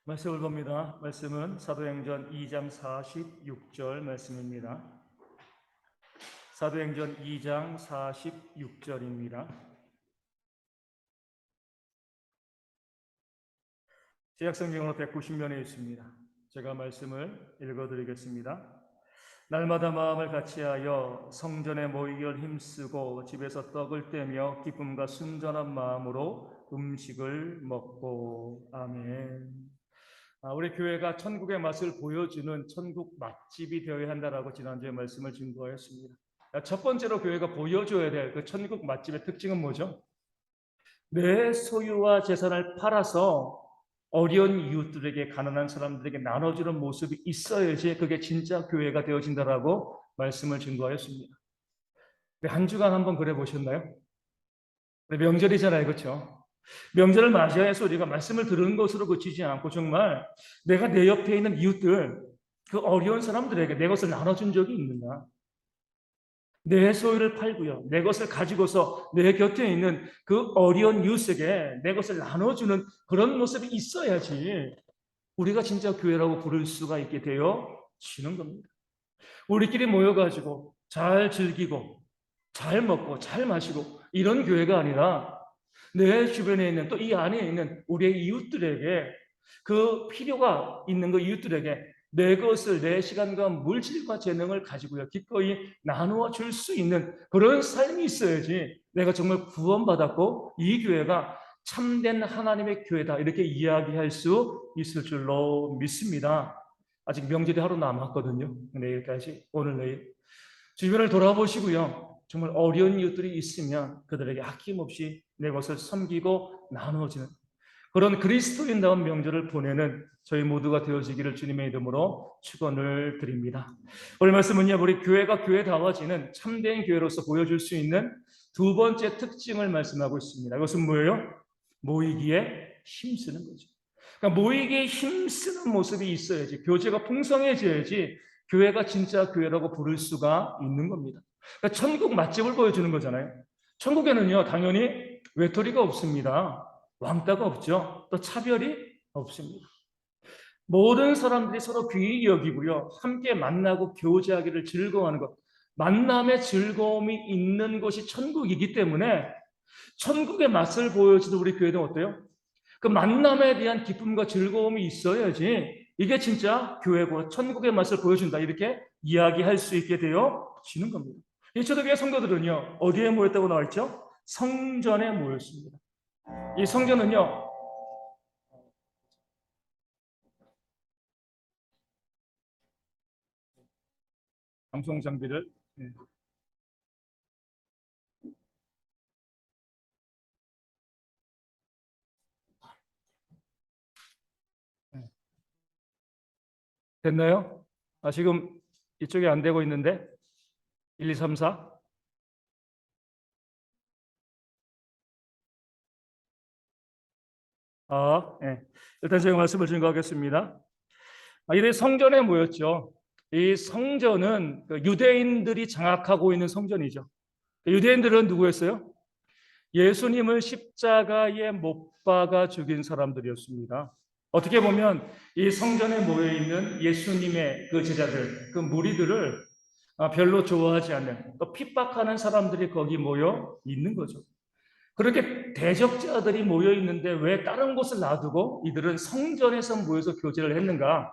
말씀을 봅니다. 말씀은 사도행전 2장 46절 말씀입니다. 사도행전 2장 46절입니다. 제약성경으로 190면에 있습니다. 제가 말씀을 읽어드리겠습니다. 날마다 마음을 같이하여 성전에 모이기를 힘쓰고 집에서 떡을 떼며 기쁨과 순전한 마음으로 음식을 먹고. 아멘. 우리 교회가 천국의 맛을 보여주는 천국 맛집이 되어야 한다라고 지난주에 말씀을 증거했습니다. 첫 번째로 교회가 보여줘야 될 그 천국 맛집의 특징은 뭐죠? 내 소유와 재산을 팔아서 어려운 이웃들에게, 가난한 사람들에게 나눠주는 모습이 있어야지 그게 진짜 교회가 되어진다라고 말씀을 증거하였습니다. 한 주간 한번 그래 보셨나요? 명절이잖아요, 그렇죠? 명절을 맞이해야 해서 우리가 말씀을 들은 것으로 그치지 않고 정말 내가 내 옆에 있는 이웃들, 그 어려운 사람들에게 내 것을 나눠준 적이 있는가? 내 소유를 팔고요, 내 것을 가지고서 내 곁에 있는 그 어려운 이웃에게 내 것을 나눠주는 그런 모습이 있어야지 우리가 진짜 교회라고 부를 수가 있게 되어지는 겁니다. 우리끼리 모여가지고 잘 즐기고 잘 먹고 잘 마시고 이런 교회가 아니라 내 주변에 있는, 또 이 안에 있는 우리의 이웃들에게, 그 필요가 있는 그 이웃들에게 내 것을, 내 시간과 물질과 재능을 가지고요 기꺼이 나누어 줄 수 있는 그런 삶이 있어야지 내가 정말 구원받았고 이 교회가 참된 하나님의 교회다 이렇게 이야기할 수 있을 줄로 믿습니다. 아직 명절이 하루 남았거든요. 내일까지, 오늘 내일 주변을 돌아보시고요, 정말 어려운 이웃들이 있으면 그들에게 아낌없이 내 것을 섬기고 나누어지는 그런 그리스도인다운 명절을 보내는 저희 모두가 되어지기를 주님의 이름으로 축원을 드립니다. 오늘 말씀은요, 우리 교회가 교회다워지는 참된 교회로서 보여줄 수 있는 두 번째 특징을 말씀하고 있습니다. 이것은 뭐예요? 모이기에 힘쓰는 거죠. 그러니까 모이기에 힘쓰는 모습이 있어야지, 교제가 풍성해져야지 교회가 진짜 교회라고 부를 수가 있는 겁니다. 그러니까 천국 맛집을 보여주는 거잖아요. 천국에는요, 당연히 외톨이가 없습니다. 왕따가 없죠. 또 차별이 없습니다. 모든 사람들이 서로 귀히 여기고요, 함께 만나고 교제하기를 즐거워하는 것, 만남의 즐거움이 있는 곳이 천국이기 때문에 천국의 맛을 보여주는 우리 교회는 어때요? 그 만남에 대한 기쁨과 즐거움이 있어야지 이게 진짜 교회고 천국의 맛을 보여준다 이렇게 이야기할 수 있게 되어지는 겁니다. 이 초대교회 성도들은요, 어디에 모였다고 나와 있죠? 성전에 모였습니다. 이 성전은요, 방송 장비를, 네. 네. 됐나요? 지금 이쪽에 안 되고 있는데 1, 2, 3, 4. 네. 일단 제가 말씀을 증거하겠습니다. 이들이 성전에 모였죠. 이 성전은 그 유대인들이 장악하고 있는 성전이죠. 유대인들은 누구였어요? 예수님을 십자가에 못 박아 죽인 사람들이었습니다. 어떻게 보면 이 성전에 모여 있는 예수님의 그 제자들, 그 무리들을 별로 좋아하지 않는, 또 핍박하는 사람들이 거기 모여 있는 거죠. 그렇게 대적자들이 모여 있는데 왜 다른 곳을 놔두고 이들은 성전에서 모여서 교제를 했는가?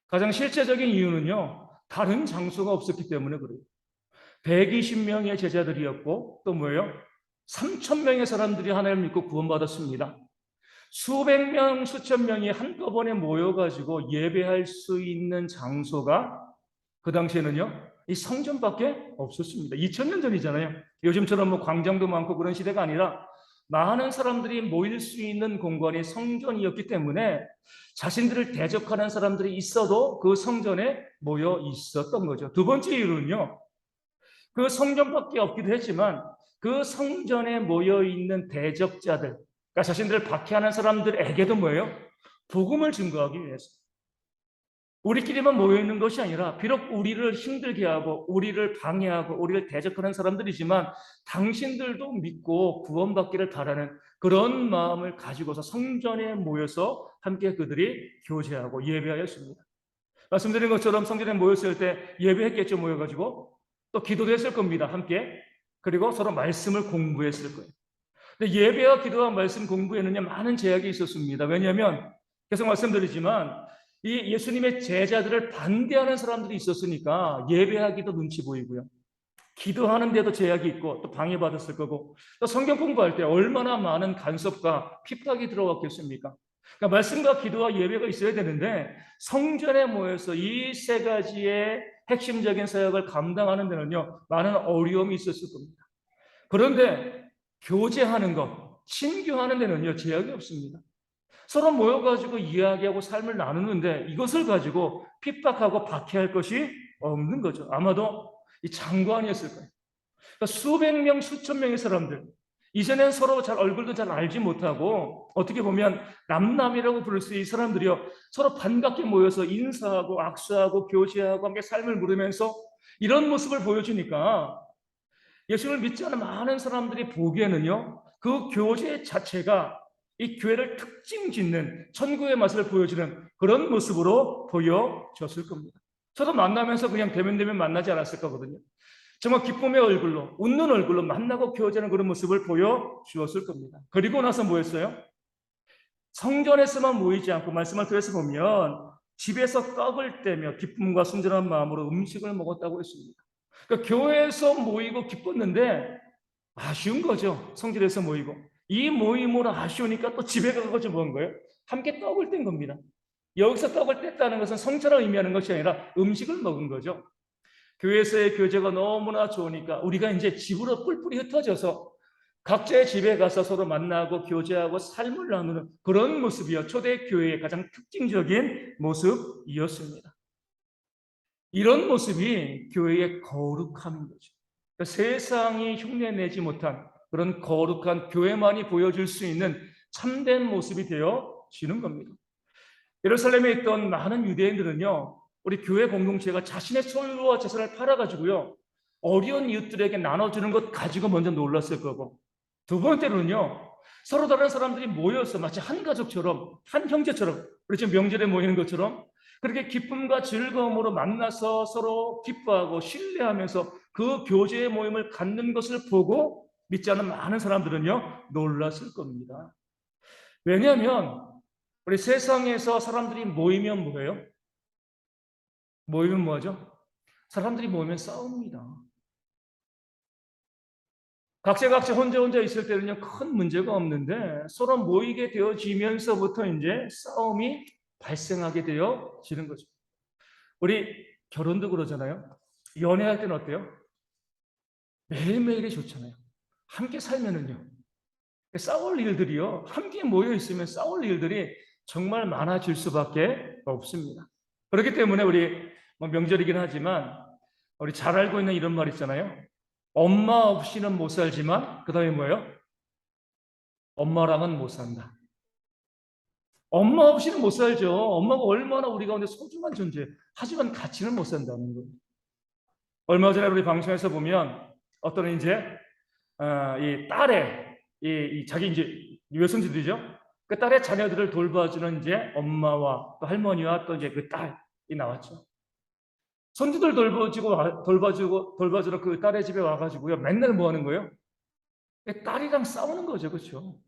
가장 실제적인 이유는요, 다른 장소가 없었기 때문에 그래요. 120명의 제자들이었고 또 뭐예요? 3천 명의 사람들이 하나님을 믿고 구원받았습니다. 수백 명, 수천 명이 한꺼번에 모여가지고 예배할 수 있는 장소가 그 당시에는요, 이 성전밖에 없었습니다. 2000년 전이잖아요. 요즘처럼 뭐 광장도 많고 그런 시대가 아니라 많은 사람들이 모일 수 있는 공간이 성전이었기 때문에 자신들을 대적하는 사람들이 있어도 그 성전에 모여 있었던 거죠. 두 번째 이유는요, 그 성전밖에 없기도 했지만 그 성전에 모여 있는 대적자들, 그러니까 자신들을 박해하는 사람들에게도 뭐예요? 복음을 증거하기 위해서. 우리끼리만 모여 있는 것이 아니라 비록 우리를 힘들게 하고 우리를 방해하고 우리를 대적하는 사람들이지만 당신들도 믿고 구원받기를 바라는 그런 마음을 가지고서 성전에 모여서 함께 그들이 교제하고 예배하였습니다. 말씀드린 것처럼 성전에 모였을 때 예배했겠죠. 모여가지고 또 기도도 했을 겁니다. 함께. 그리고 서로 말씀을 공부했을 거예요. 근데 예배와 기도와 말씀 공부에는요 많은 제약이 있었습니다. 왜냐하면 계속 말씀드리지만 이 예수님의 제자들을 반대하는 사람들이 있었으니까 예배하기도 눈치 보이고요. 기도하는데도 제약이 있고 또 방해받았을 거고 또 성경 공부할 때 얼마나 많은 간섭과 핍박이 들어왔겠습니까? 그러니까 말씀과 기도와 예배가 있어야 되는데 성전에 모여서 이 세 가지의 핵심적인 사역을 감당하는 데는요 많은 어려움이 있었을 겁니다. 그런데 교제하는 것, 친교하는 데는요 제약이 없습니다. 서로 모여가지고 이야기하고 삶을 나누는데 이것을 가지고 핍박하고 박해할 것이 없는 거죠. 아마도 이 장관이었을 거예요. 그러니까 수백 명, 수천 명의 사람들. 이전엔 서로 잘 얼굴도 잘 알지 못하고 어떻게 보면 남남이라고 부를 수 있는 사람들이요. 서로 반갑게 모여서 인사하고 악수하고 교제하고 함께 삶을 물으면서 이런 모습을 보여주니까 예수를 믿지 않는 많은 사람들이 보기에는요. 그 교제 자체가 이 교회를 특징 짓는 천국의 맛을 보여주는 그런 모습으로 보여졌을 겁니다. 저도 만나면서 그냥 대면대면 만나지 않았을 거거든요. 정말 기쁨의 얼굴로 웃는 얼굴로 만나고 교제하는 그런 모습을 보여주었을 겁니다. 그리고 나서 뭐였어요? 성전에서만 모이지 않고 말씀을 들어서 보면 집에서 떡을 떼며 기쁨과 순전한 마음으로 음식을 먹었다고 했습니다. 그러니까 교회에서 모이고 기뻤는데 아쉬운 거죠. 성전에서 모이고. 이 모임으로 아쉬우니까 또 집에 가가지고 먹은 거예요. 함께 떡을 뗀 겁니다. 여기서 떡을 뗐다는 것은 성찬을 의미하는 것이 아니라 음식을 먹은 거죠. 교회에서의 교제가 너무나 좋으니까 우리가 이제 집으로 뿔뿔이 흩어져서 각자의 집에 가서 서로 만나고 교제하고 삶을 나누는 그런 모습이요. 초대교회의 가장 특징적인 모습이었습니다. 이런 모습이 교회의 거룩함인 거죠. 그러니까 세상이 흉내내지 못한 그런 거룩한 교회만이 보여줄 수 있는 참된 모습이 되어지는 겁니다. 예루살렘에 있던 많은 유대인들은요, 우리 교회 공동체가 자신의 소유와 재산을 팔아가지고요, 어려운 이웃들에게 나눠주는 것 가지고 먼저 놀랐을 거고, 두 번째로는요, 서로 다른 사람들이 모여서 마치 한 가족처럼, 한 형제처럼, 우리 지금 명절에 모이는 것처럼, 그렇게 기쁨과 즐거움으로 만나서 서로 기뻐하고 신뢰하면서 그 교제의 모임을 갖는 것을 보고 믿지 않는 많은 사람들은요, 놀랐을 겁니다. 왜냐하면, 우리 세상에서 사람들이 모이면 뭐예요? 모이면 뭐죠? 사람들이 모이면 싸웁니다. 각자 혼자 있을 때는요, 큰 문제가 없는데 서로 모이게 되어지면서부터 이제 싸움이 발생하게 되어지는 거죠. 우리 결혼도 그러잖아요. 연애할 때는 어때요? 매일매일이 좋잖아요. 함께 살면은요. 싸울 일들이요. 함께 모여 있으면 싸울 일들이 정말 많아질 수밖에 없습니다. 그렇기 때문에 우리 명절이긴 하지만 우리 잘 알고 있는 이런 말 있잖아요. 엄마 없이는 못 살지만 그 다음에 뭐예요? 엄마랑은 못 산다. 엄마 없이는 못 살죠. 엄마가 얼마나 우리 가운데 소중한 존재. 하지만 같이는 못 산다는 거예요. 얼마 전에 우리 방송에서 보면 어떤 이제 이 딸의 이 자기 이제 외손주들이죠. 그 딸의 자녀들을 돌봐주는 이제 엄마와 또 할머니와 또 이제 그 딸이 나왔죠. 손주들 돌봐주러 그 딸의 집에 와가지고요. 맨날 뭐 하는 거예요? 딸이랑 싸우는 거죠, 그렇죠?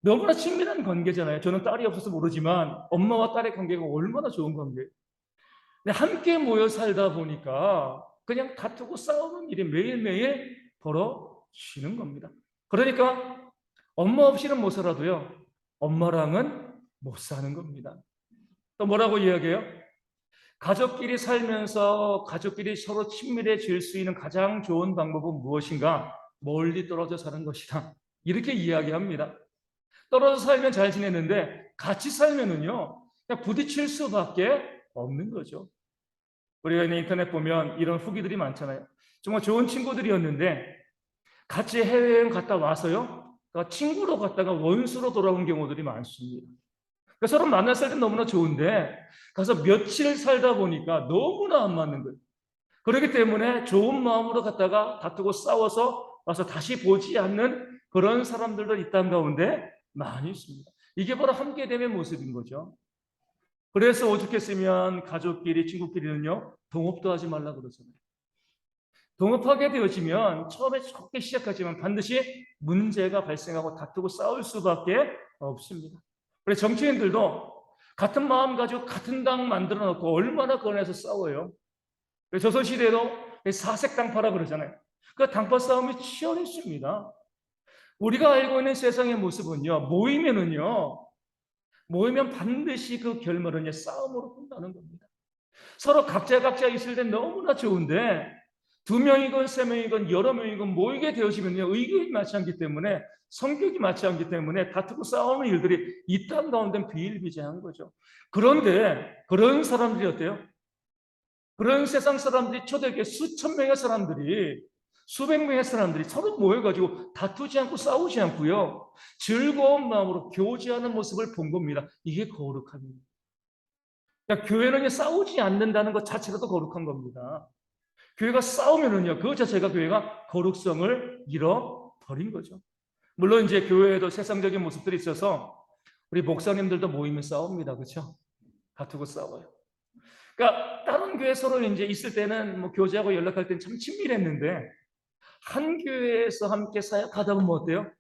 너무나 친밀한 관계잖아요. 저는 딸이 없어서 모르지만 엄마와 딸의 관계가 얼마나 좋은 관계예요. 근데 함께 모여 살다 보니까 그냥 다투고 싸우는 일이 매일매일 벌어지는 겁니다. 그러니까 엄마 없이는 못 살아도요. 엄마랑은 못 사는 겁니다. 또 뭐라고 이야기해요? 가족끼리 살면서 가족끼리 서로 친밀해질 수 있는 가장 좋은 방법은 무엇인가? 멀리 떨어져 사는 것이다. 이렇게 이야기합니다. 떨어져 살면 잘 지내는데 같이 살면은요. 그냥 부딪힐 수밖에 없는 거죠. 우리가 인터넷 보면 이런 후기들이 많잖아요. 정말 좋은 친구들이었는데 같이 해외여행 갔다 와서요. 친구로 갔다가 원수로 돌아온 경우들이 많습니다. 그러니까 서로 만났을 때 너무나 좋은데 가서 며칠 살다 보니까 너무나 안 맞는 거예요. 그렇기 때문에 좋은 마음으로 갔다가 다투고 싸워서 와서 다시 보지 않는 그런 사람들도 있다는 가운데 많이 있습니다. 이게 바로 함께됨의 모습인 거죠. 그래서 오죽했으면 가족끼리 친구끼리는요 동업도 하지 말라 그러잖아요. 동업하게 되어지면 처음에 좋게 시작하지만 반드시 문제가 발생하고 다투고 싸울 수밖에 없습니다. 그래서 정치인들도 같은 마음 가지고 같은 당 만들어 놓고 얼마나 꺼내서 싸워요. 조선시대에도 사색당파라 그러잖아요. 그 당파 싸움이 치열했습니다. 우리가 알고 있는 세상의 모습은요, 모이면 반드시 그 결말은 싸움으로 끝나는 겁니다. 서로 각자 있을 때 너무나 좋은데, 두 명이건 세 명이건 여러 명이건 모이게 되어지면요, 의견이 맞지 않기 때문에, 성격이 맞지 않기 때문에 다투고 싸우는 일들이 이 땅 가운데 비일비재한 거죠. 그런데 그런 사람들이 어때요? 그런 세상 사람들이 초대교회 수천 명의 사람들이 수백 명의 사람들이 서로 모여가지고 다투지 않고 싸우지 않고요. 즐거운 마음으로 교제하는 모습을 본 겁니다. 이게 거룩함입니다. 그러니까 교회는 싸우지 않는다는 것 자체로도 거룩한 겁니다. 교회가 싸우면은요, 그 자체가 교회가 거룩성을 잃어버린 거죠. 물론 이제 교회에도 세상적인 모습들이 있어서 우리 목사님들도 모이면 싸웁니다. 그렇죠? 다투고 싸워요. 그러니까 다른 교회 서로 이제 있을 때는 뭐 교제하고 연락할 때는 참 친밀했는데 한 교회에서 함께 사역하다 보면 어때요?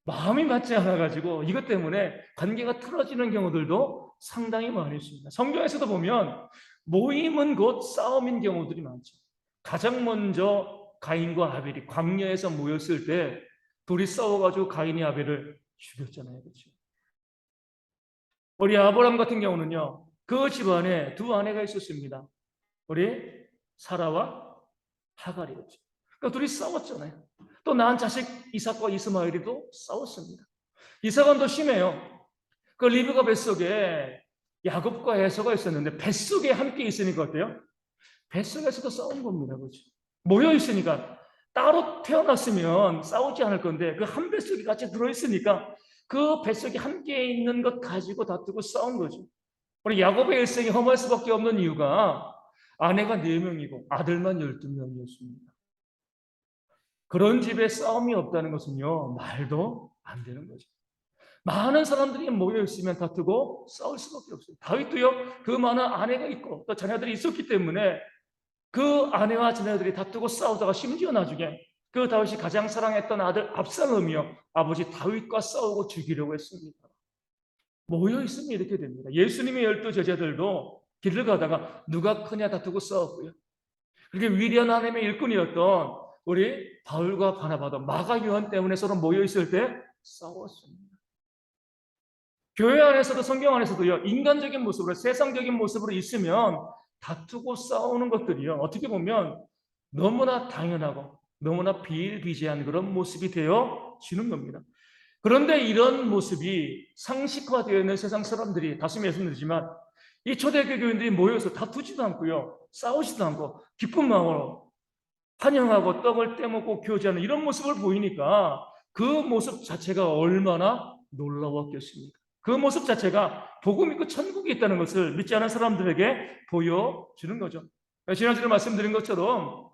마음이 맞지 않아가지고 이것 때문에 관계가 틀어지는 경우들도 상당히 많이 있습니다. 성경에서도 보면 모임은 곧 싸움인 경우들이 많죠. 가장 먼저 가인과 아벨이 광야에서 모였을 때 둘이 싸워가지고 가인이 아벨을 죽였잖아요. 그렇죠? 우리 아브람 같은 경우는요. 그 집안에 두 아내가 있었습니다. 우리 사라와 하갈이었죠. 그러니까 둘이 싸웠잖아요. 또 낳은 자식 이삭과 이스마엘이도 싸웠습니다. 이삭은 더 심해요. 그 리브가 뱃속에 야곱과 에서가 있었는데 뱃속에 함께 있으니까 어때요? 뱃속에서도 싸운 겁니다. 그렇죠? 모여 있으니까 따로 태어났으면 싸우지 않을 건데 그 한 뱃속에 같이 들어있으니까 그 뱃속에 함께 있는 것 가지고 다투고 싸운 거죠. 우리 야곱의 일생이 험할 수밖에 없는 이유가 아내가 4명이고 아들만 12명이었습니다. 그런 집에 싸움이 없다는 것은요, 말도 안 되는 거죠. 많은 사람들이 모여 있으면 다투고 싸울 수밖에 없어요. 다윗도요, 그 많은 아내가 있고 또 자녀들이 있었기 때문에 그 아내와 자녀들이 다투고 싸우다가 심지어 나중에 그 다윗이 가장 사랑했던 아들 압살롬이요, 아버지 다윗과 싸우고 죽이려고 했습니다. 모여 있으면 이렇게 됩니다. 예수님의 12 제자들도 길을 가다가 누가 크냐 다투고 싸웠고요. 그렇게 위대한 하나님의 일꾼이었던 우리 바울과 바나바도 마가 요한 때문에 서로 모여 있을 때 싸웠습니다. 교회 안에서도 성경 안에서도요, 인간적인 모습으로 세상적인 모습으로 있으면 다투고 싸우는 것들이요, 어떻게 보면 너무나 당연하고 너무나 비일비재한 그런 모습이 되어지는 겁니다. 그런데 이런 모습이 상식화되어 있는 세상 사람들이 다시 말씀드리지만 이 초대교회 교인들이 모여서 다투지도 않고요, 싸우지도 않고 기쁜 마음으로 환영하고 떡을 떼먹고 교제하는 이런 모습을 보이니까 그 모습 자체가 얼마나 놀라웠겠습니까? 그 모습 자체가 복음 있고 천국이 있다는 것을 믿지 않은 사람들에게 보여주는 거죠. 지난주에 말씀드린 것처럼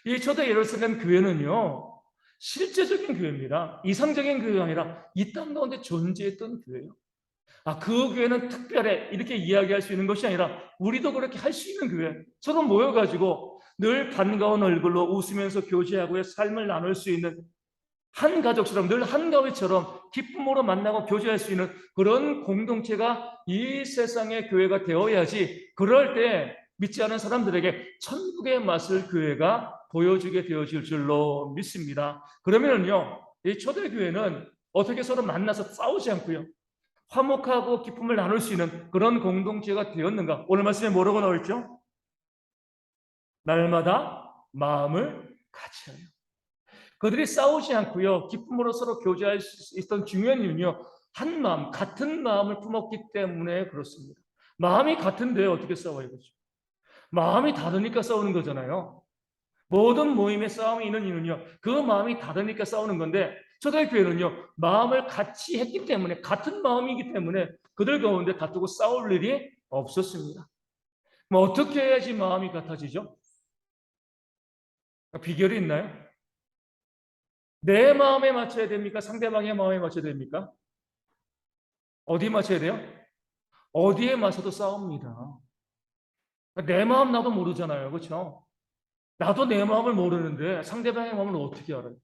이 초대 예루살렘 교회는요, 실제적인 교회입니다. 이상적인 교회가 아니라 이 땅 가운데 존재했던 교회예요. 그 교회는 특별해 이렇게 이야기할 수 있는 것이 아니라 우리도 그렇게 할 수 있는 교회. 서로 모여가지고 늘 반가운 얼굴로 웃으면서 교제하고 삶을 나눌 수 있는 한 가족처럼 늘 한가위처럼 기쁨으로 만나고 교제할 수 있는 그런 공동체가 이 세상의 교회가 되어야지, 그럴 때 믿지 않은 사람들에게 천국의 맛을 교회가 보여주게 되어질 줄로 믿습니다. 그러면은요, 이 초대교회는 어떻게 서로 만나서 싸우지 않고요, 화목하고 기쁨을 나눌 수 있는 그런 공동체가 되었는가? 오늘 말씀에 뭐라고 나와 있죠? 날마다 마음을 같이 하여. 그들이 싸우지 않고요, 기쁨으로 서로 교제할 수 있던 중요한 이유는요, 한 마음, 같은 마음을 품었기 때문에 그렇습니다. 마음이 같은데 어떻게 싸워요? 그렇죠? 마음이 다르니까 싸우는 거잖아요. 모든 모임에 싸움이 있는 이유는요, 그 마음이 다르니까 싸우는 건데 초대교회는요, 마음을 같이 했기 때문에, 같은 마음이기 때문에 그들 가운데 다투고 싸울 일이 없었습니다. 뭐 어떻게 해야지 마음이 같아지죠? 비결이 있나요? 내 마음에 맞춰야 됩니까? 상대방의 마음에 맞춰야 됩니까? 어디 맞춰야 돼요? 어디에 맞춰도 싸웁니다. 내 마음 나도 모르잖아요. 그렇죠? 나도 내 마음을 모르는데 상대방의 마음을 어떻게 알아요?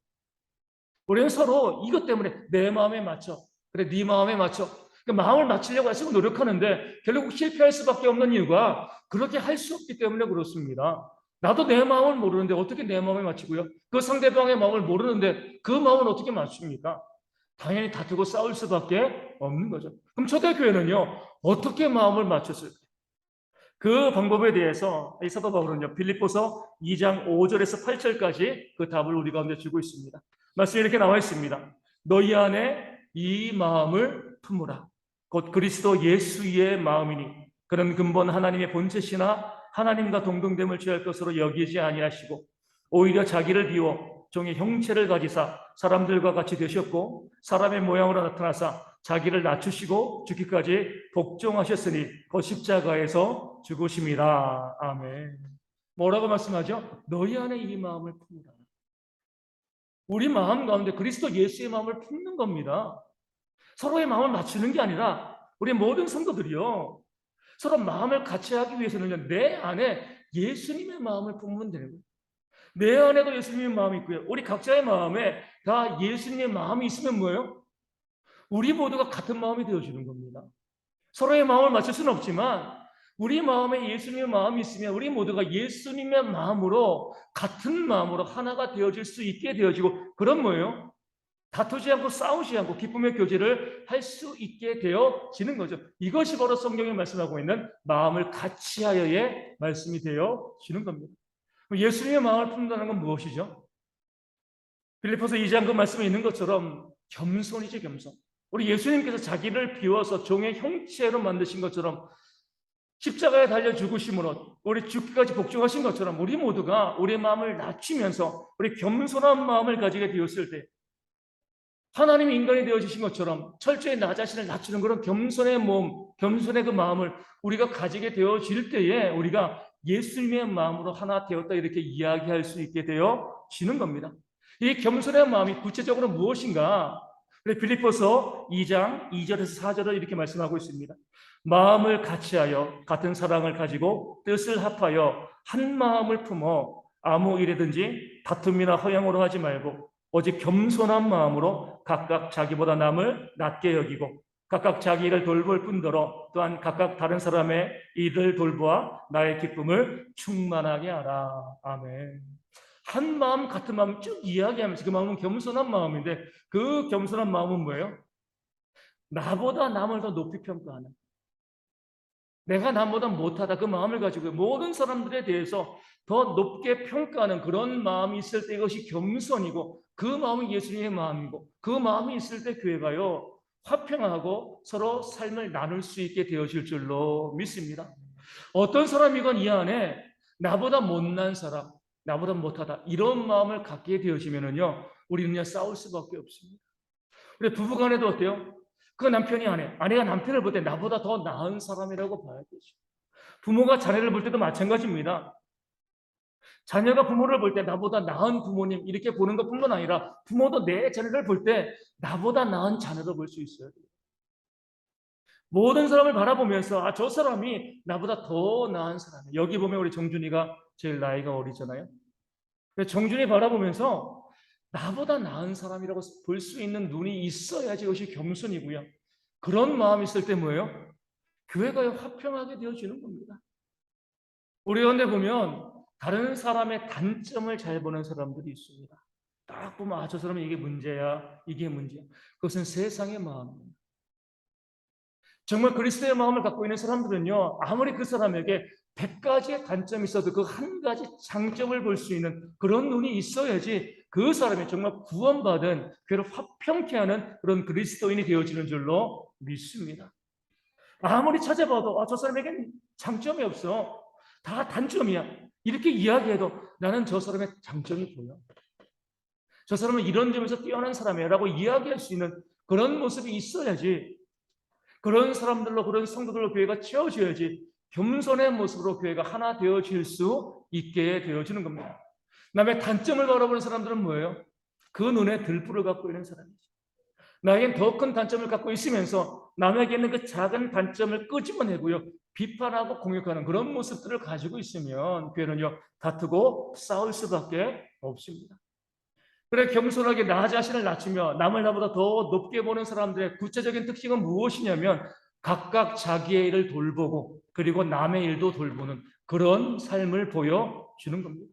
우리는 서로 이것 때문에 내 마음에 맞춰. 그래, 네 마음에 맞춰. 마음을 맞추려고 애쓰고 노력하는데 결국 실패할 수밖에 없는 이유가 그렇게 할 수 없기 때문에 그렇습니다. 나도 내 마음을 모르는데 어떻게 내 마음에 맞추고요? 그 상대방의 마음을 모르는데 그 마음을 어떻게 맞춥니까? 당연히 다투고 싸울 수밖에 없는 거죠. 그럼 초대교회는요, 어떻게 마음을 맞췄을까요? 그 방법에 대해서 이 사도 바울은요, 빌립보서 2장 5절에서 8절까지 그 답을 우리 가운데 주고 있습니다. 말씀이 이렇게 나와 있습니다. 너희 안에 이 마음을 품으라. 곧 그리스도 예수의 마음이니 그는 근본 하나님의 본체시나 하나님과 동등됨을 취할 것으로 여기지 아니하시고 오히려 자기를 비워 종의 형체를 가지사 사람들과 같이 되셨고 사람의 모양으로 나타나사 자기를 낮추시고 죽기까지 복종하셨으니 그 십자가에서 죽으심이라. 아멘. 뭐라고 말씀하죠? 너희 안에 이 마음을 품으라. 우리 마음 가운데 그리스도 예수의 마음을 품는 겁니다. 서로의 마음을 맞추는 게 아니라 우리 모든 성도들이요, 서로 마음을 같이 하기 위해서는 내 안에 예수님의 마음을 품으면 되는 거예요. 내 안에도 예수님의 마음이 있고요. 우리 각자의 마음에 다 예수님의 마음이 있으면 뭐예요? 우리 모두가 같은 마음이 되어주는 겁니다. 서로의 마음을 맞출 수는 없지만 우리 마음에 예수님의 마음이 있으면 우리 모두가 예수님의 마음으로 같은 마음으로 하나가 되어질 수 있게 되어지고 그런 뭐예요? 다투지 않고 싸우지 않고 기쁨의 교제를 할 수 있게 되어지는 거죠. 이것이 바로 성경이 말씀하고 있는 마음을 같이 하여의 말씀이 되어지는 겁니다. 예수님의 마음을 품는다는 건 무엇이죠? 빌립보서 2장 그 말씀에 있는 것처럼 겸손이지, 겸손. 우리 예수님께서 자기를 비워서 종의 형체로 만드신 것처럼 십자가에 달려 죽으심으로 우리 죽기까지 복종하신 것처럼 우리 모두가 우리 마음을 낮추면서 우리 겸손한 마음을 가지게 되었을 때 하나님이 인간이 되어주신 것처럼 철저히 나 자신을 낮추는 그런 겸손의 몸, 겸손의 그 마음을 우리가 가지게 되어질 때에 우리가 예수님의 마음으로 하나 되었다 이렇게 이야기할 수 있게 되어지는 겁니다. 이 겸손의 마음이 구체적으로 무엇인가? 빌립보서 2장 2절에서 4절을 이렇게 말씀하고 있습니다. 마음을 같이하여 같은 사랑을 가지고 뜻을 합하여 한 마음을 품어 아무 일이든지 다툼이나 허영으로 하지 말고 오직 겸손한 마음으로 각각 자기보다 남을 낮게 여기고 각각 자기 일을 돌볼 뿐더러 또한 각각 다른 사람의 일을 돌보아 나의 기쁨을 충만하게 하라. 아멘. 한 마음 같은 마음 쭉 이야기하면서 그 마음은 겸손한 마음인데 그 겸손한 마음은 뭐예요? 나보다 남을 더 높이 평가하는, 내가 남보다 못하다 그 마음을 가지고 모든 사람들에 대해서 더 높게 평가하는 그런 마음이 있을 때 이것이 겸손이고 그 마음이 예수님의 마음이고 그 마음이 있을 때 교회가요 화평하고 서로 삶을 나눌 수 있게 되어질 줄로 믿습니다. 어떤 사람이건 이 안에 나보다 못난 사람, 나보다 못하다 이런 마음을 갖게 되어지면은요 우리는요 싸울 수밖에 없습니다. 우리 부부간에도 어때요? 그 남편이 아내가 남편을 볼 때 나보다 더 나은 사람이라고 봐야 되죠. 부모가 자녀를 볼 때도 마찬가지입니다. 자녀가 부모를 볼 때 나보다 나은 부모님 이렇게 보는 것뿐만 아니라 부모도 내 자녀를 볼 때 나보다 나은 자녀로 볼 수 있어야 돼요. 모든 사람을 바라보면서 저 사람이 나보다 더 나은 사람이에요. 여기 보면 우리 정준이가 제일 나이가 어리잖아요. 정준이 바라보면서 나보다 나은 사람이라고 볼 수 있는 눈이 있어야지 이것이 겸손이고요. 그런 마음이 있을 때 뭐예요? 교회가 화평하게 되어지는 겁니다. 우리 가운데 보면 다른 사람의 단점을 잘 보는 사람들이 있습니다. 딱 보면 저 사람은 이게 문제야, 이게 문제야. 그것은 세상의 마음입니다. 정말 그리스도의 마음을 갖고 있는 사람들은요, 아무리 그 사람에게 100가지의 단점이 있어도 그 한 가지 장점을 볼 수 있는 그런 눈이 있어야지 그 사람이 정말 구원받은 그를 화평케 하는 그런 그리스도인이 되어지는 줄로 믿습니다. 아무리 찾아봐도 저 사람에겐 장점이 없어. 다 단점이야. 이렇게 이야기해도 나는 저 사람의 장점이 보여. 저 사람은 이런 점에서 뛰어난 사람이야 라고 이야기할 수 있는 그런 모습이 있어야지 그런 사람들로, 그런 성도들로 교회가 채워져야지 겸손의 모습으로 교회가 하나 되어질 수 있게 되어지는 겁니다. 남의 단점을 바라보는 사람들은 뭐예요? 그 눈에 들불을 갖고 있는 사람이죠. 나에겐 더 큰 단점을 갖고 있으면서 남에게는 그 작은 단점을 끄집어내고요, 비판하고 공격하는 그런 모습들을 가지고 있으면 교회는요, 다투고 싸울 수밖에 없습니다. 그래, 겸손하게 나 자신을 낮추며 남을 나보다 더 높게 보는 사람들의 구체적인 특징은 무엇이냐면 각각 자기의 일을 돌보고 그리고 남의 일도 돌보는 그런 삶을 보여주는 겁니다.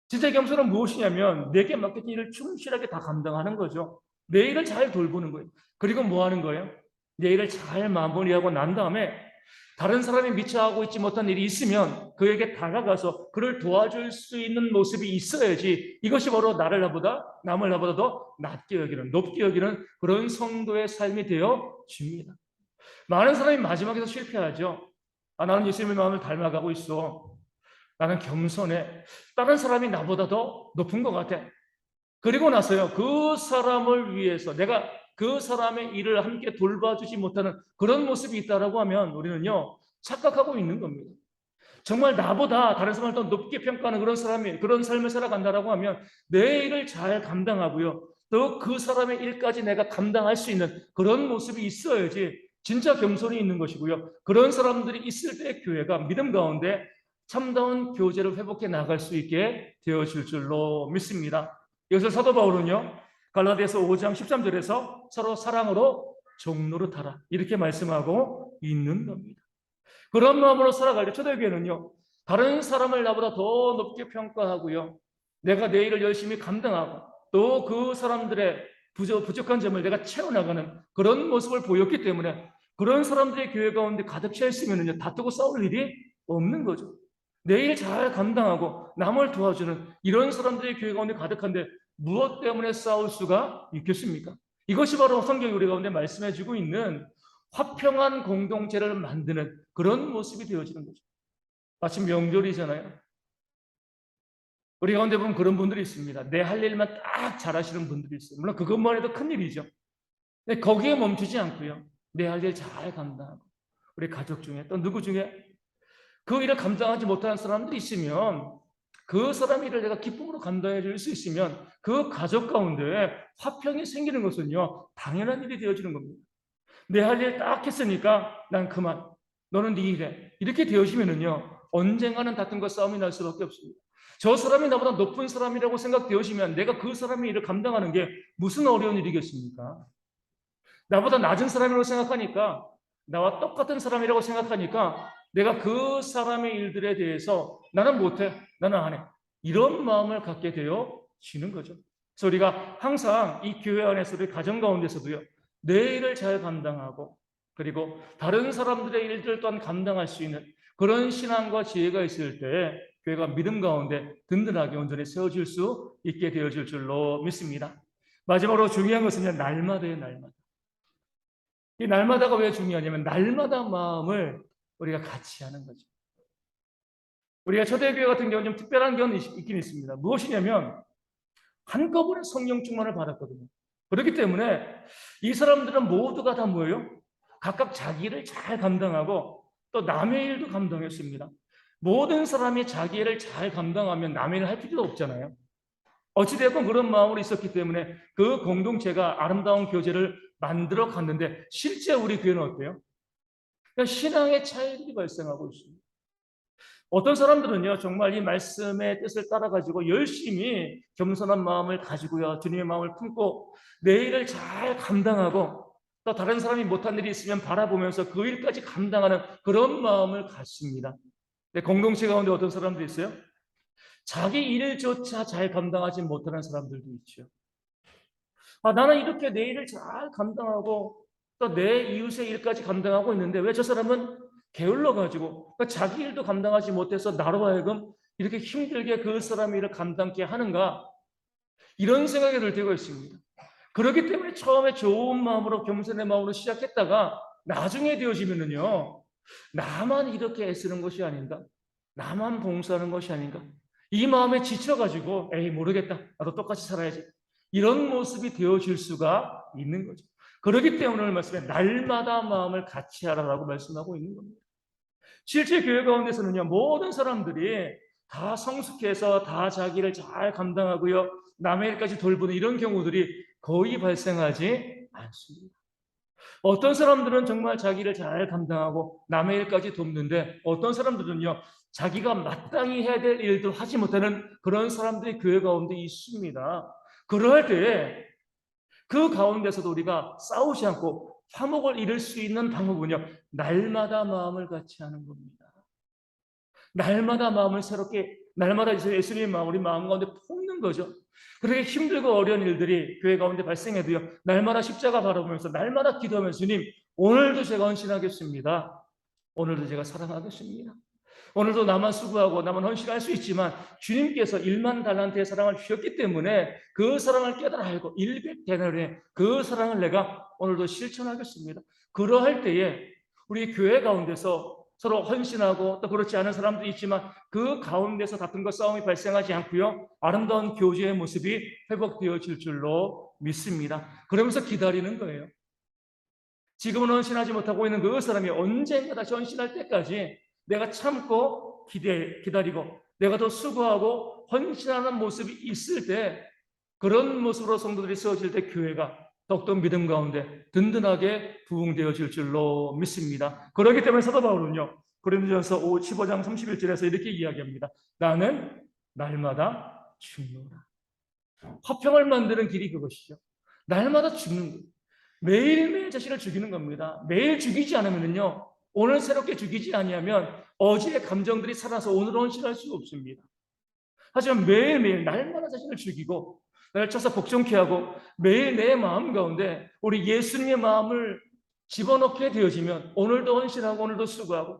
진짜 겸손은 무엇이냐면 내게 맡겨진 일을 충실하게 다 감당하는 거죠. 내 일을 잘 돌보는 거예요. 그리고 뭐 하는 거예요? 내 일을 잘 마무리하고 난 다음에 다른 사람이 미처 하고 있지 못한 일이 있으면 그에게 다가가서 그를 도와줄 수 있는 모습이 있어야지, 이것이 바로 남을 나보다 더 낮게 여기는, 높게 여기는 그런 성도의 삶이 되어집니다. 많은 사람이 마지막에서 실패하죠. 나는 예수님의 마음을 닮아가고 있어. 나는 겸손해. 다른 사람이 나보다 더 높은 것 같아. 그리고 나서요, 그 사람을 위해서 내가 그 사람의 일을 함께 돌봐주지 못하는 그런 모습이 있다라고 하면 우리는요, 착각하고 있는 겁니다. 정말 나보다 다른 사람을 더 높게 평가하는 그런 사람이 그런 삶을 살아간다라고 하면 내 일을 잘 감당하고요, 또 그 사람의 일까지 내가 감당할 수 있는 그런 모습이 있어야지 진짜 겸손이 있는 것이고요. 그런 사람들이 있을 때 교회가 믿음 가운데 참다운 교제를 회복해 나갈 수 있게 되어질 줄로 믿습니다. 이것을 사도 바울은요, 갈라디아서 5장 13절에서 서로 사랑으로 종노릇하라 이렇게 말씀하고 있는 겁니다. 그런 마음으로 살아갈 때 초대교회는요, 다른 사람을 나보다 더 높게 평가하고요, 내가 내 일을 열심히 감당하고 또 그 사람들의 부족한 점을 내가 채워나가는 그런 모습을 보였기 때문에 그런 사람들의 교회 가운데 가득 차 있으면요, 다투고 싸울 일이 없는 거죠. 내 일 잘 감당하고 남을 도와주는 이런 사람들의 교회 가운데 가득한데 무엇 때문에 싸울 수가 있겠습니까? 이것이 바로 성경이 우리 가운데 말씀해주고 있는 화평한 공동체를 만드는 그런 모습이 되어지는 거죠. 마침 명절이잖아요. 우리 가운데 보면 그런 분들이 있습니다. 내 할 일만 딱 잘하시는 분들이 있어요. 물론 그것만 해도 큰일이죠. 근데 거기에 멈추지 않고요, 내 할 일 잘 감당하고 우리 가족 중에 또 누구 중에 그 일을 감당하지 못하는 사람들이 있으면 그 사람 일을 내가 기쁨으로 감당해 줄 수 있으면 그 가족 가운데 화평이 생기는 것은요, 당연한 일이 되어지는 겁니다. 내 할 일 딱 했으니까 난 그만, 너는 네 일해, 이렇게 되어지면은요, 언젠가는 다툼과 싸움이 날 수밖에 없습니다. 저 사람이 나보다 높은 사람이라고 생각되어지면 내가 그 사람의 일을 감당하는 게 무슨 어려운 일이겠습니까? 나보다 낮은 사람이라고 생각하니까, 나와 똑같은 사람이라고 생각하니까 내가 그 사람의 일들에 대해서 나는 못해, 나는 안 해, 이런 마음을 갖게 되어지는 거죠. 그래서 우리가 항상 이 교회 안에서 우리 가정 가운데서도요, 내 일을 잘 감당하고 그리고 다른 사람들의 일들 또한 감당할 수 있는 그런 신앙과 지혜가 있을 때 교회가 믿음 가운데 든든하게 온전히 세워질 수 있게 되어질 줄로 믿습니다. 마지막으로 중요한 것은요, 날마다의 날마다. 이 날마다가 왜 중요하냐면 날마다 마음을 우리가 같이 하는 거죠. 우리가 초대교회 같은 경우는 좀 특별한 경우는 있긴 있습니다. 무엇이냐면 한꺼번에 성령 충만을 받았거든요. 그렇기 때문에 이 사람들은 모두가 다 뭐예요? 각각 자기 일을 잘 감당하고 또 남의 일도 감당했습니다. 모든 사람이 자기 일을 잘 감당하면 남의 일을 할 필요도 없잖아요. 어찌됐건 그런 마음으로 있었기 때문에 그 공동체가 아름다운 교제를 만들어 갔는데 실제 우리 교회는 어때요? 그냥 신앙의 차이들이 발생하고 있습니다. 어떤 사람들은요, 정말 이 말씀의 뜻을 따라가지고 열심히 겸손한 마음을 가지고요, 주님의 마음을 품고 내 일을 잘 감당하고 또 다른 사람이 못한 일이 있으면 바라보면서 그 일까지 감당하는 그런 마음을 갖습니다. 근데 공동체 가운데 어떤 사람들이 있어요? 자기 일조차 잘 감당하지 못하는 사람들도 있죠. 나는 이렇게 내 일을 잘 감당하고 또 내 이웃의 일까지 감당하고 있는데 왜 저 사람은 게을러가지고 자기 일도 감당하지 못해서 나로 하여금 이렇게 힘들게 그 사람의 일을 감당케 하는가, 이런 생각이 들 때가 있습니다. 그렇기 때문에 처음에 좋은 마음으로 겸손의 마음으로 시작했다가 나중에 되어지면은요, 나만 이렇게 애쓰는 것이 아닌가, 나만 봉사하는 것이 아닌가, 이 마음에 지쳐가지고 에이 모르겠다, 나도 똑같이 살아야지, 이런 모습이 되어질 수가 있는 거죠. 그렇기 때문에 오늘 말씀에 날마다 마음을 같이 하라라고 말씀하고 있는 겁니다. 실제 교회 가운데서는요, 모든 사람들이 다 성숙해서 다 자기를 잘 감당하고요, 남의 일까지 돌보는 이런 경우들이 거의 발생하지 않습니다. 어떤 사람들은 정말 자기를 잘 감당하고 남의 일까지 돕는데, 어떤 사람들은요, 자기가 마땅히 해야 될 일도 하지 못하는 그런 사람들이 교회 가운데 있습니다. 그럴 때에 그 가운데서도 우리가 싸우지 않고 화목을 이룰 수 있는 방법은요, 날마다 마음을 같이 하는 겁니다. 날마다 마음을 새롭게, 날마다 예수님의 마음, 우리 마음 가운데 품는 거죠. 그렇게 힘들고 어려운 일들이 교회 가운데 발생해도요, 날마다 십자가 바라보면서, 날마다 기도하면서, 주님, 오늘도 제가 헌신하겠습니다. 오늘도 제가 사랑하겠습니다. 오늘도 나만 수고하고 나만 헌신할 수 있지만 주님께서 1만 달란트의 사랑을 주셨기 때문에 그 사랑을 깨달아 알고 100데나리온의 그 사랑을 내가 오늘도 실천하겠습니다. 그러할 때에 우리 교회 가운데서 서로 헌신하고 또 그렇지 않은 사람도 있지만 그 가운데서 다툼과 싸움이 발생하지 않고요, 아름다운 교제의 모습이 회복되어질 줄로 믿습니다. 그러면서 기다리는 거예요. 지금은 헌신하지 못하고 있는 그 사람이 언젠가 다시 헌신할 때까지 내가 참고 기다리고 내가 더 수고하고 헌신하는 모습이 있을 때, 그런 모습으로 성도들이 세워질 때 교회가 더욱더 믿음 가운데 든든하게 부흥되어질 줄로 믿습니다. 그렇기 때문에 사도 바울은요, 고린도전서 15장 31절에서 이렇게 이야기합니다. 나는 날마다 죽노라. 화평을 만드는 길이 그것이죠. 날마다 죽는 것. 매일매일 자신을 죽이는 겁니다. 매일 죽이지 않으면요, 오늘 새롭게 죽이지 아니하면 어제의 감정들이 살아서 오늘 헌신할 수가 없습니다. 하지만 매일매일 날마다 자신을 죽이고 나를 쳐서 복종케 하고 매일 내 마음 가운데 우리 예수님의 마음을 집어넣게 되어지면 오늘도 헌신하고 오늘도 수고하고,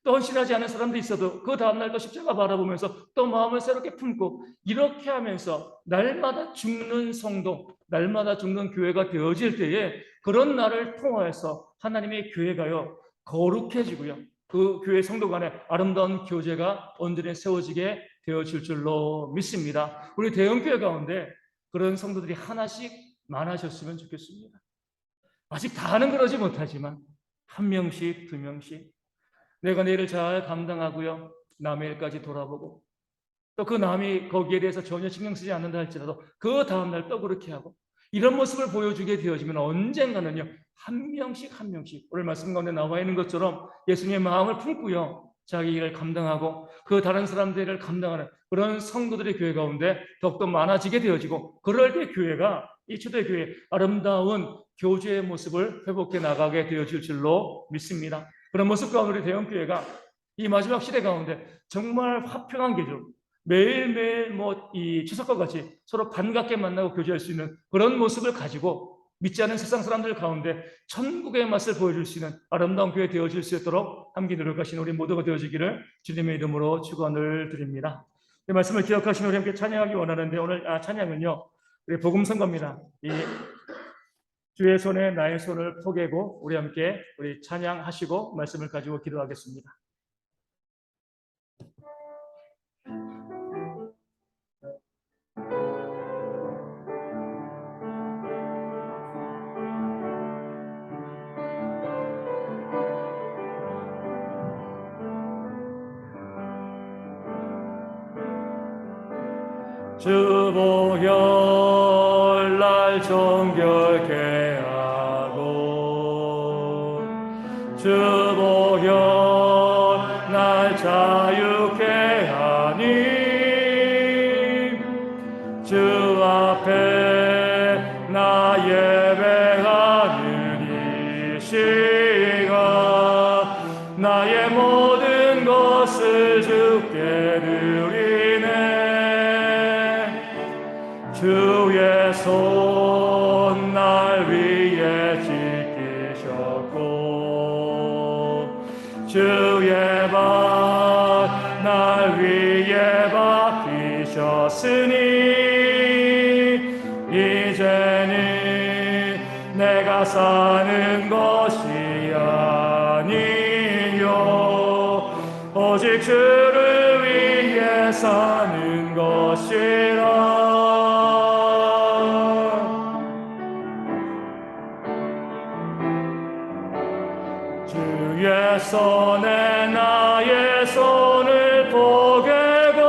또 헌신하지 않은 사람도 있어도 그 다음날 또 십자가 바라보면서 또 마음을 새롭게 품고, 이렇게 하면서 날마다 죽는 성도, 날마다 죽는 교회가 되어질 때에 그런 날을 통하여서 하나님의 교회가요 거룩해지고요, 그 교회 성도 간에 아름다운 교제가 온전히 세워지게 되어질 줄로 믿습니다. 우리 대형교회 가운데 그런 성도들이 하나씩 많아졌으면 좋겠습니다. 아직 다는 그러지 못하지만 한 명씩, 두 명씩 내가 내 일을 잘 감당하고요, 남의 일까지 돌아보고, 또 그 남이 거기에 대해서 전혀 신경 쓰지 않는다 할지라도 그 다음날 또 그렇게 하고, 이런 모습을 보여주게 되어지면 언젠가는요, 한 명씩 한 명씩 오늘 말씀 가운데 나와 있는 것처럼 예수님의 마음을 품고요, 자기 일을 감당하고 그 다른 사람들을 감당하는 그런 성도들의 교회 가운데 더욱더 많아지게 되어지고, 그럴 때 교회가, 이 초대교회 아름다운 교제의 모습을 회복해 나가게 되어질 줄로 믿습니다. 그런 모습 가운데 우리 대형교회가 이 마지막 시대 가운데 정말 화평한 계절, 매일매일 이 추석과 같이 서로 반갑게 만나고 교제할 수 있는 그런 모습을 가지고 믿지 않는 세상 사람들 가운데 천국의 맛을 보여줄 수 있는 아름다운 교회 되어질 수 있도록 함께 노력하시는 우리 모두가 되어지기를 주님의 이름으로 축원을 드립니다. 이 말씀을 기억하시는 우리 함께 찬양하기 원하는데, 오늘 찬양은요, 우리 복음선거입니다. 이 주의 손에 나의 손을 포개고 우리 함께 우리 찬양하시고 말씀을 가지고 기도하겠습니다. 주 보혈 날 정결케 하고 주 보혈 날 자유케 하니 주 앞에 나 예배하는 이 시간 나의 모든 것을 주께 드리네. 주의 손 날 위에 지키셨고 주의 발 날 위에 박히셨으니 이제는 내가 사는 것이 아니요 오직 주를 위해 사는 것이라. 손에 나의 손을 포개고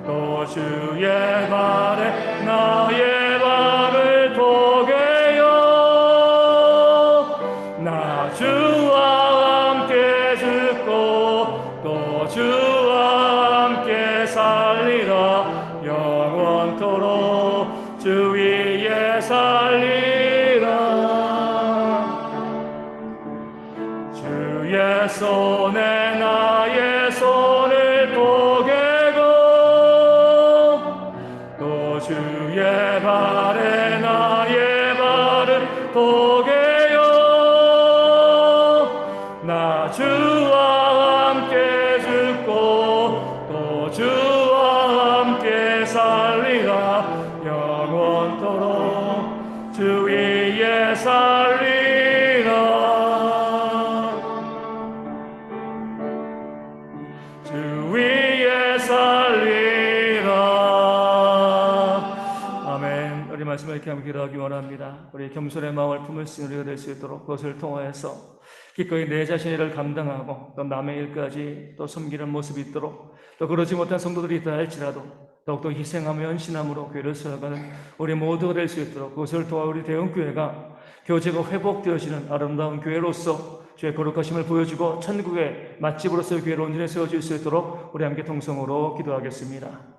또 주의 발에 나의 발을 포개요. 나 주와 함께 죽고 또 주와 함께 살리라. 영원토록 주 위에 살리라. 주의 손에 나의 손을 포개고 또 주의 발에 나의 발을 포개요. 나 주와 함께 죽고 또 주와 함께 살리라. 영원토록 주 위에 살리라. 주 위에 살리라. 아멘. 우리 말씀을 이렇게 함께 기도하기 원합니다. 우리 겸손의 마음을 품을 수 있는 우리가 될 수 있도록 그것을 통하여서 기꺼이 내 자신을 감당하고 또 남의 일까지 또 섬기는 모습이 있도록, 또 그러지 못한 성도들이 있다 할지라도 더욱더 희생하며 헌신함으로 교회를 세워가는 우리 모두가 될 수 있도록 그것을 통하 우리 대형교회가 교제가 회복되어지는 아름다운 교회로서 주의 거룩하심을 보여주고 천국의 맛집으로서 교회를 온전히 세워질 수 있도록 우리 함께 통성으로 기도하겠습니다.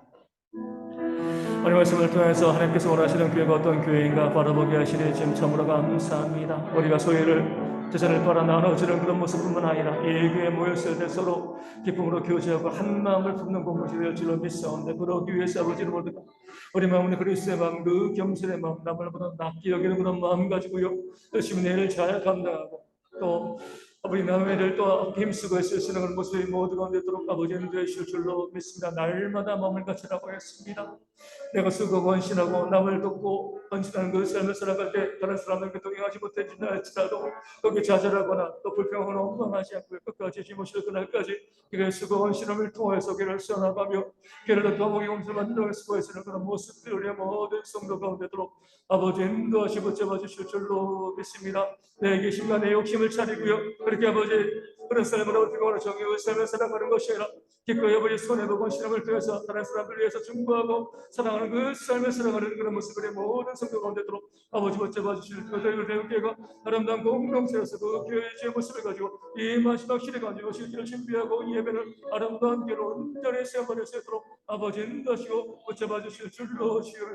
오늘 말씀을 통해서 하나님께서 원하시는 교회가 어떤 교회인가 바라보게 하시니 지금 참으로 감사합니다. 우리가 소유를 재산을 팔아 나눠주는 그런 모습뿐만 아니라 이 교회에 모였을 때 서로 기쁨으로 교제하고 한 마음을 품는 공동체 될 줄로 믿사온데, 그러기 위해서 아버지를 모두가 우리 마음은 그리스도의 마음, 그 겸손의 마음, 남을 보다 낫게 여기는 그런 마음 가지고요 열심히 내 일을 잘 감당하고 또 아버지 남의 일을 또 힘쓰고 애쓸 수 있는 그런 모습이 모두가 되도록 아버지 인도해 주실 줄로 믿습니다. 날마다 마음을 갖추라고 했습니다. 내가 쓰고 헌신하고 남을 돕고 헌신하는 그 삶을 살아갈 때 다른 사람들과 동행하지 못해진다 할지라도 거기에 좌절하거나 또 불평하거나 원망하지 않고 끝까지 주무실 그날까지 그를 쓰고 헌신함을 통해서 그를 세워나가며 그를 더 목의 공수를 만들어 수고해서는 그런 모습들을 우리의 모든 성도 가운데도록 아버지 인도하시 붙잡아 주실 줄로 믿습니다. 내 계심과 내 욕심을 차리고요 그렇게 아버지 그런 삶을 어떻게 정의의 삶을 살아가는 것이 아니라 기꺼이 아버지 손에 보고 신앙을 통해서 다른 사람들을 위해서 중보하고 사랑하는 그 삶을 살아가는 그런 모습을 모든 성도 가운데도록 아버지 붙잡아 주실 그들의 교회가 아름다운 공동체로서 그 교회의 주의 모습을 가지고 이 마지막 시대 가지고 실기를 준비하고 이 예배를 아름다운 교회로 온전히 세워버릴 수 있도록 아버지 인도하시고 붙잡아 주실 줄로 시간을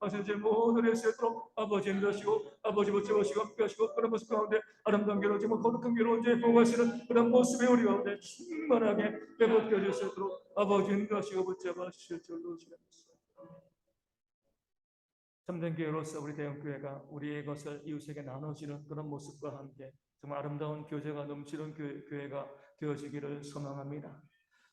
하시는 모든 일을 수 있도록 아버지 인도하시고 아버지 붙잡으시고 함께하시고 그런 모습 가운데 아름다운 교회로 지금 거룩한 교회로 온전히 보호하시는 그런 모습의 우리 가운데 충만하게 회복되어 줄 수 있도록 아버지 인도하시고 붙잡아 주실 줄로 시간했습니다. 참된 교회로서 우리 대형교회가 우리의 것을 이웃에게 나눠주는 그런 모습과 함께 정말 아름다운 교제가 넘치는 교회가 되어지기를 소망합니다.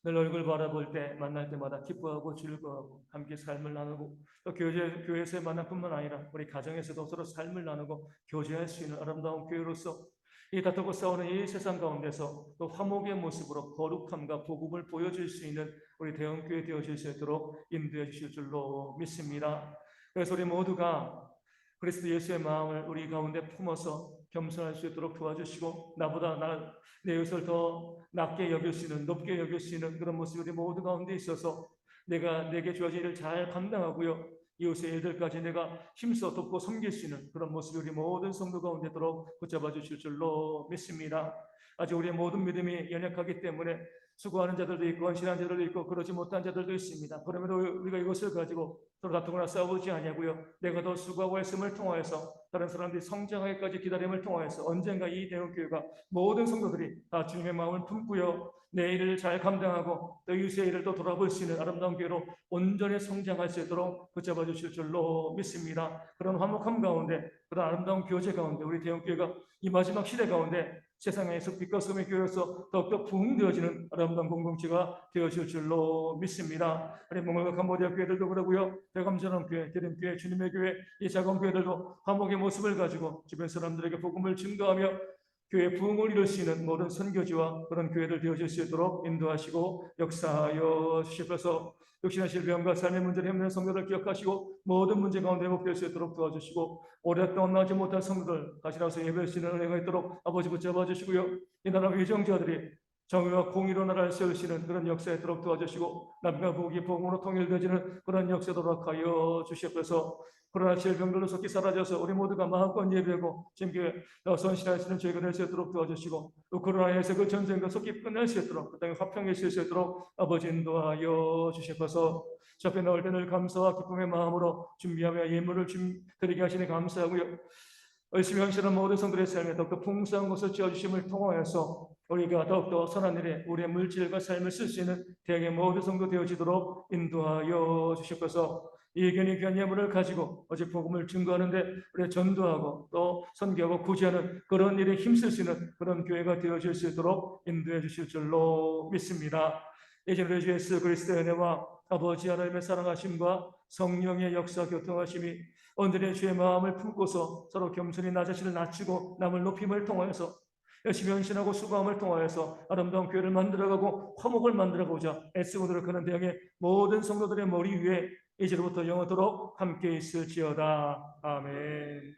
늘 얼굴 바라볼 때 만날 때마다 기뻐하고 즐거워하고 함께 삶을 나누고 또 교회에서의 만남뿐만 아니라 우리 가정에서도 서로 삶을 나누고 교제할 수 있는 아름다운 교회로서 이 다투고 싸우는 이 세상 가운데서 또 화목의 모습으로 거룩함과 복음을 보여줄 수 있는 우리 대형교회 되어질 수 있도록 인도해 주실 줄로 믿습니다. 그래서 우리 모두가 그리스도 예수의 마음을 우리 가운데 품어서 겸손할 수 있도록 도와주시고 나보다 내 이웃을 더 낮게 여길 수 있는, 높게 여길 수 있는 그런 모습이 우리 모두 가운데 있어서 내게 주어진 일을 잘 감당하고요 이웃의 일들까지 내가 힘써 돕고 섬길 수 있는 그런 모습이 우리 모든 성도 가운데 도록 붙잡아 주실 줄로 믿습니다. 아직 우리의 모든 믿음이 연약하기 때문에 수고하는 자들도 있고 헌신하는 자들도 있고 그러지 못한 자들도 있습니다. 그러므로 우리가 이것을 가지고 서로 다투거나 싸우지 아니하고요 내가 더 수고하고 했음을 통하여서 다른 사람들이 성장하기까지 기다림을 통하여서 언젠가 이 대형교회가 모든 성도들이 다 주님의 마음을 품고요 내 일을 잘 감당하고 또 이웃의 일을 또 돌아볼 수 있는 아름다운 교회로 온전히 성장할 수 있도록 붙잡아 주실 줄로 믿습니다. 그런 화목함 가운데 그런 아름다운 교제 가운데 우리 대형교회가 이 마지막 시대 가운데 세상에서 빛과 소금의 교회로서 더욱더 부흥되어지는 아름다운 공동체가 되어질 줄로 믿습니다. 우리 몽골과 캄보디아 교회들도 그러고요 대감전원 교회, 대림교회, 주님의 교회 이 작은 교회들도 화목의 모습을 가지고 주변 사람들에게 복음을 증거하며 교회 부흥을 이룰 수 있는 모든 선교지와 그런 교회들 되어질 수 있도록 인도하시고 역사하여 주시옵소서. 역시나 질병과 삶의 문제를 헤매는 성도들 기억하시고 모든 문제 가운데 회복될 수 있도록 도와주시고 오랫동안 나지 못한 성도들 다시 나와서 예배할 수 있는 은혜가 있도록 아버지 붙잡아 주시고요. 이 나라 위정자들이 정의와 공의로 나라를 세우시는 그런 역사에 있도록 도와주시고 남과 북이 복음으로 통일되어지는 그런 역사도록 하여 주시옵소서. 코로나 질병들로 속히 사라져서 우리 모두가 마음껏 예배하고 지금 선신하시는 저희가 될 수 있도록 도와주시고 또 코로나에서 그 전쟁도 속히 끝낼 수 있도록 그 땅에 화평이 있을 수 있도록 아버지 인도하여 주시옵소서. 저 앞에 나올 때늘 감사와 기쁨의 마음으로 준비하며 예물을 드리게 하시니 감사하고요. 열심히 하시는 모든 성들의 삶에 더욱더 풍성한 것을 지어주심을 통하여서 우리가 더욱더 선한 일에 우리의 물질과 삶을 쓸 수 있는 대학의 모든 성도 되어지도록 인도하여 주시옵소서. 이 의견이 귀한 예물을 가지고 어제 복음을 증거하는데 우리 전도하고 또 선교하고 구제하는 그런 일에 힘쓸 수 있는 그런 교회가 되어질 수 있도록 인도해 주실 줄로 믿습니다. 예전에 주 예수 그리스도의 은혜와 아버지 하나님의 사랑하심과 성령의 역사 교통하심이 오늘의 주의 마음을 품고서 서로 겸손히 나 자신을 낮추고 남을 높임을 통하여서 열심히 헌신하고 수고함을 통하여서 아름다운 교회를 만들어가고 화목을 만들어보자 애쓰고 노력하는 대형의 모든 성도들의 머리 위에 이제로부터 영원토록 함께 있을지어다. 아멘.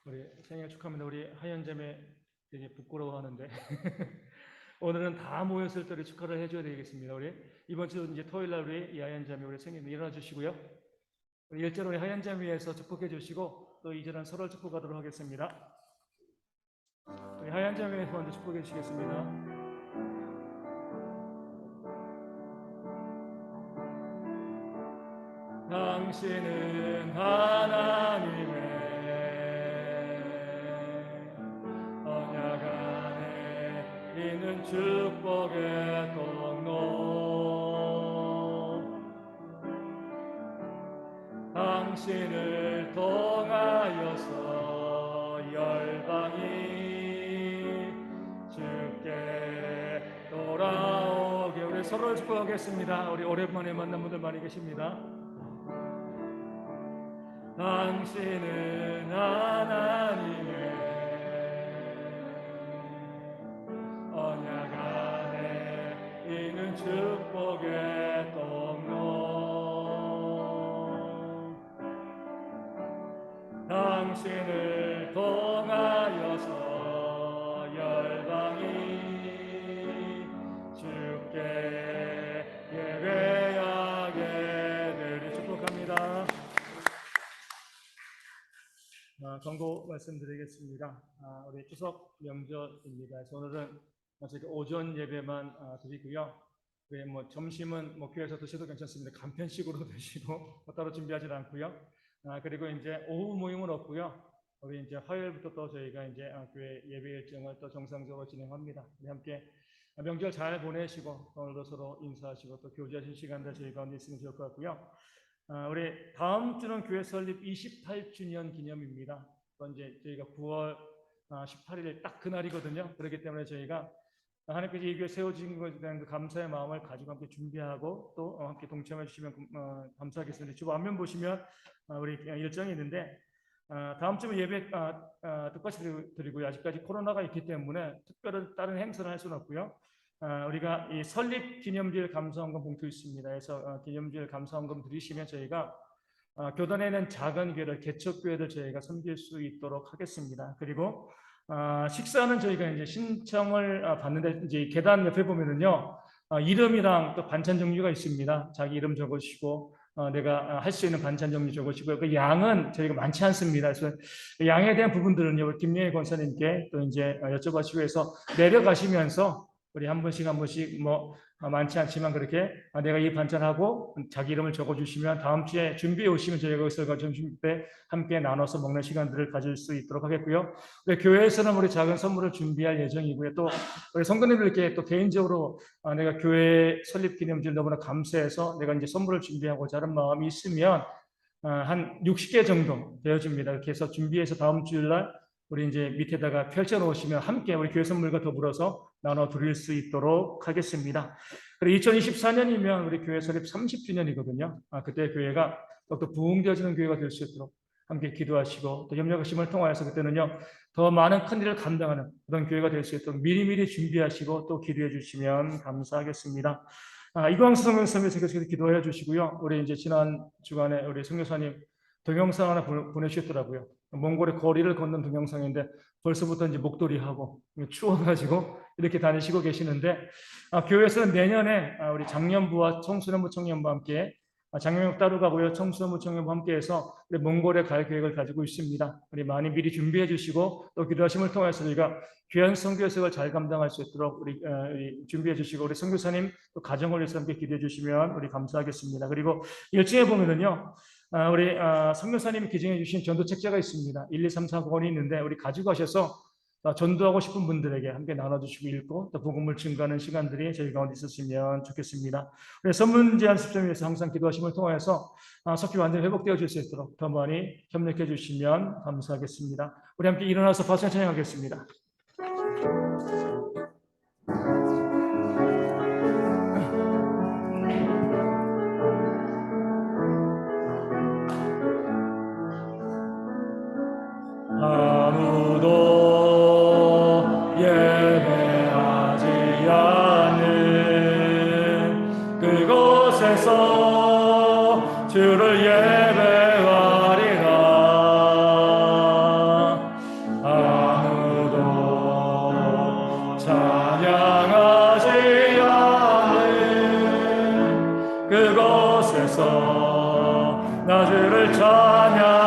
우리 생일 축하합니다. 우리 하연자매 되게 부끄러워하는데 오늘은 다 모였을 때 우리 축하를 해줘야 되겠습니다. 우리 이번 주 이제 토요일 날 우리 이 하연자매 우리 생일 일어나 주시고요. 우리 일제로 우리 하연자매에서 축복해 주시고 또 이제는 서로 축복하도록 하겠습니다. 우리 하연자매에서 먼저 축복해 주시겠습니다. 당신은 하나님의 있는 축복의 통로 당신을 통하여서 열방이 주께 돌아오게 우리 서로를 축복하겠습니다. 우리 오랜만에 만난 분들 많이 계십니다. 당신은 하나님의 축복의 통로 당신을 통하여서 열방이 주께 예배하게 되리 축복합니다. 경고 말씀드리겠습니다. 우리 추석 명절입니다. 오늘은 저희가 오전 예배만 드리고요. 점심은 교회에서 드셔도 괜찮습니다. 간편식으로 드시고 따로 준비하지 않고요. 그리고 이제 오후 모임은 없고요. 우리 이제 화요일부터 또 저희가 이제 교회 예배 일정을 또 정상적으로 진행합니다. 우리 함께 명절 잘 보내시고 오늘도 서로 인사하시고 또 교제하실 시간들 저희 가운데 있으면 좋을 것 같고요. 우리 다음 주는 교회 설립 28주년 기념입니다. 또 이제 저희가 9월 18일 딱 그날이거든요. 그렇기 때문에 저희가 하나님께서 이 교회 세워진 것에 대한 그 감사의 마음을 가지고 함께 준비하고 또 함께 동참해 주시면 감사하겠습니다. 주보 앞면 보시면 우리 일정이 있는데 다음 주에 예배 뜻같이 드리고요. 아직까지 코로나가 있기 때문에 특별한 다른 행사를 할 수는 없고요. 우리가 이 설립 기념주일 감사헌금 봉투 있습니다. 그래서 기념주일 감사헌금 드리시면 저희가 교단에 있는 작은 교회들, 개척교회들 저희가 섬길 수 있도록 하겠습니다. 그리고 식사는 저희가 이제 신청을 받는데 이제 계단 옆에 보면은요 이름이랑 또 반찬 종류가 있습니다. 자기 이름 적으시고 내가 할 수 있는 반찬 종류 적으시고요. 그 양은 저희가 많지 않습니다. 그래서 그 양에 대한 부분들은요 김예희 권사님께 또 이제 여쭤보시고 해서 내려가시면서 우리 한 분씩 많지 않지만 그렇게 내가 이 반찬하고 자기 이름을 적어주시면 다음 주에 준비해 오시면 저희가 그것을 점심 때 함께 나눠서 먹는 시간들을 가질 수 있도록 하겠고요. 우리 교회에서는 우리 작은 선물을 준비할 예정이고요. 또 우리 성도님들께 또 개인적으로 내가 교회 설립 기념주를 너무나 감사해서 내가 이제 선물을 준비하고자 하는 마음이 있으면 한 60개 정도 되어집니다. 이렇게 해서 준비해서 다음 주일날 우리 이제 밑에다가 펼쳐 놓으시면 함께 우리 교회 선물과 더불어서 나눠 드릴 수 있도록 하겠습니다. 그리고 2024년이면 우리 교회 설립 30주년이거든요. 그때 교회가 또 부흥되어지는 교회가 될 수 있도록 함께 기도하시고 또 협력하심을 통하여서 그때는요 더 많은 큰 일을 감당하는 그런 교회가 될 수 있도록 미리미리 준비하시고 또 기도해 주시면 감사하겠습니다. 이광수 성교사님께서 계속 기도해 주시고요. 우리 이제 지난 주간에 우리 성교사님 동영상 하나 보내주셨더라고요. 몽골의 거리를 걷는 동영상인데 벌써부터 이제 목도리하고 추워가지고 이렇게 다니시고 계시는데 교회에서는 내년에 우리 장년부와 청소년부 청년부와 함께 장년부 따로 가고요. 청소년부 청년부 함께해서 우리 몽골에 갈 계획을 가지고 있습니다. 우리 많이 미리 준비해 주시고 또 기도하심을 통해서 저희가 귀한 선교사역을 잘 감당할 수 있도록 우리 준비해 주시고 우리 선교사님 또 가정을 위해서 함께 기도해 주시면 우리 감사하겠습니다. 그리고 일정에 보면은요. 우리 선교사님이 기증해 주신 전도 책자가 있습니다. 1, 2, 3, 4, 9권이 있는데 우리 가지고 가셔서 전도하고 싶은 분들에게 함께 나눠주시고 읽고 또 복음을 증거하는 시간들이 저희 가운데 있었으면 좋겠습니다. 우리 선문 제한 습점에서 항상 기도하심을 통해서 속히 완전히 회복되어질 수 있도록 더 많이 협력해 주시면 감사하겠습니다. 우리 함께 일어나서 박수 찬양하겠습니다. 아무도 예배하지 않는 그곳에서 주를 예배하리라. 아무도 찬양하지 않는 그곳에서 나 주를 찬양하리라.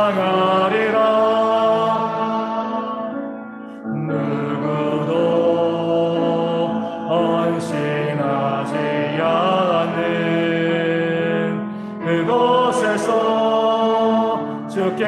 헌신하지 않는 그곳에서 주께